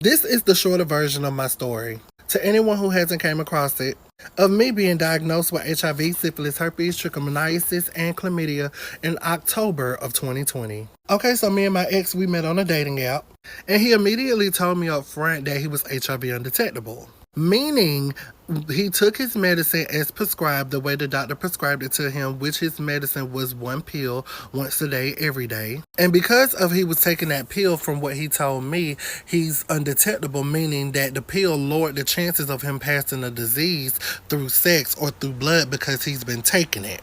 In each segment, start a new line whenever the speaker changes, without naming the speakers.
This is the shorter version of my story. To anyone who hasn't came across it, of me being diagnosed with HIV, syphilis, herpes, trichomoniasis, and chlamydia in October of 2020. Okay, so me and my ex, we met on a dating app, and he immediately told me up front that he was HIV undetectable. Meaning, he took his medicine as prescribed, the way the doctor prescribed it to him, which his medicine was one pill once a day, every day. And because of he was taking that pill, from what he told me, he's undetectable, meaning that the pill lowered the chances of him passing the disease through sex or through blood because he's been taking it.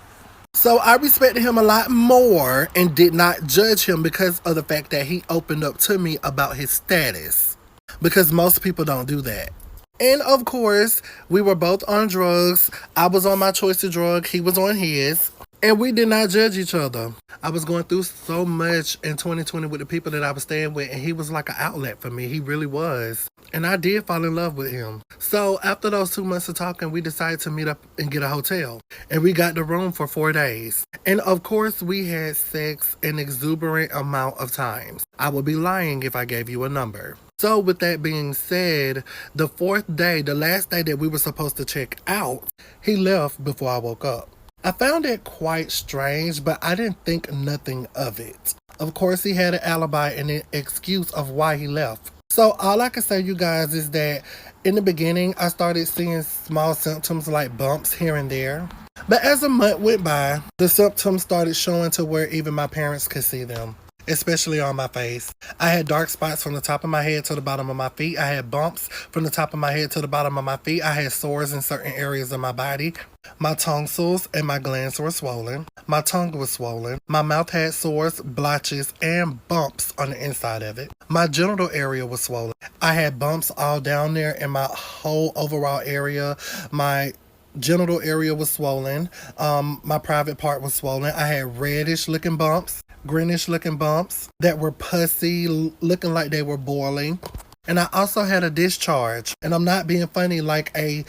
So I respected him a lot more and did not judge him because of the fact that he opened up to me about his status. Because most people don't do that. And of course, we were both on drugs. I was on my choice of drug. He was on his. And we did not judge each other. I was going through so much in 2020 with the people that I was staying with, and he was like an outlet for me. He really was. And I did fall in love with him. So after those 2 months of talking, we decided to meet up and get a hotel. And we got the room for 4 days. And of course, we had sex an exuberant amount of times. I would be lying if I gave you a number. So with that being said, the 4th day, the last day that we were supposed to check out, he left before I woke up. I found it quite strange, but I didn't think nothing of it. Of course, he had an alibi and an excuse of why he left. So all I can say, you guys, is that in the beginning, I started seeing small symptoms like bumps here and there. But as a month went by, the symptoms started showing to where even my parents could see them. Especially on my face. I had dark spots from the top of my head to the bottom of my feet. I had bumps from the top of my head to the bottom of my feet. I had sores in certain areas of my body. My tonsils and my glands were swollen. My tongue was swollen. My mouth had sores, blotches, and bumps on the inside of it. My genital area was swollen. I had bumps all down there in my whole overall area. My genital area was swollen. My private part was swollen. I had reddish looking bumps. Greenish looking bumps that were pussy, looking like they were boiling. And I also had a discharge. And I'm not being funny, like a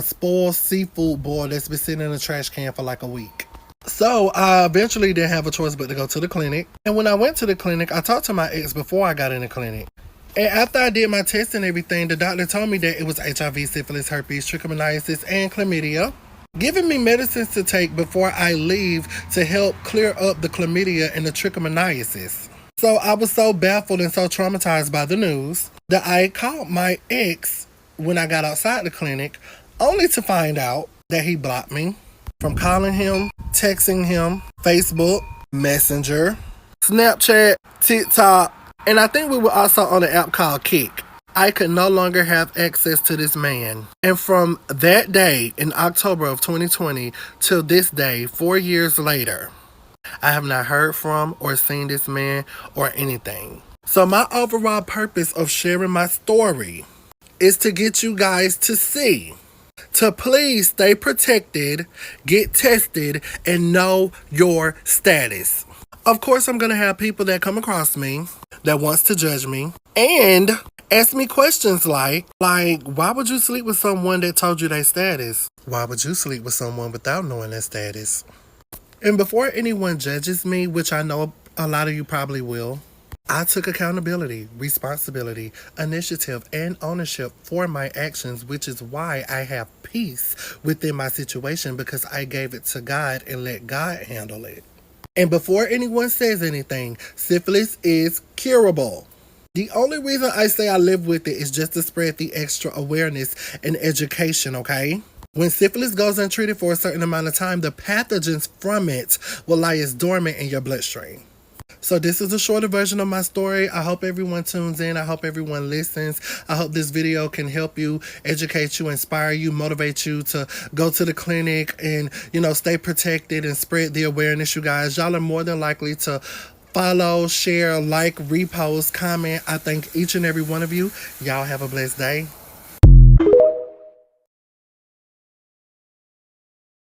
spoiled seafood boil that's been sitting in a trash can for like a week. So I eventually didn't have a choice but to go to the clinic. And when I went to the clinic, I talked to my ex before I got in the clinic. And after I did my test and everything, the doctor told me that it was HIV, syphilis, herpes, trichomoniasis, and chlamydia, giving me medicines to take before I leave to help clear up the chlamydia and the trichomoniasis. So I was so baffled and so traumatized by the news that I called my ex when I got outside the clinic, only to find out that he blocked me from calling him, texting him, Facebook, Messenger, Snapchat, TikTok, and I think we were also on an app called Kick. I could no longer have access to this man. And from that day in October of 2020 till this day, 4 years later, I have not heard from or seen this man or anything. So my overall purpose of sharing my story is to get you guys to see, to please stay protected, get tested, and know your status. Of course, I'm going to have people that come across me that wants to judge me and ask me questions like, why would you sleep with someone that told you their status? Why would you sleep with someone without knowing their status? And before anyone judges me, which I know a lot of you probably will, I took accountability, responsibility, initiative, and ownership for my actions, which is why I have peace within my situation, because I gave it to God and let God handle it. And before anyone says anything, syphilis is curable. The only reason I say I live with it is just to spread the extra awareness and education, okay? When syphilis goes untreated for a certain amount of time, the pathogens from it will lie as dormant in your bloodstream. So this is a shorter version of my story. I hope everyone tunes in. I hope everyone listens. I hope this video can help you, educate you, inspire you, motivate you to go to the clinic and, stay protected and spread the awareness, you guys. Y'all are more than likely to follow, share, like, repost, comment. I thank each and every one of you. Y'all have a blessed day.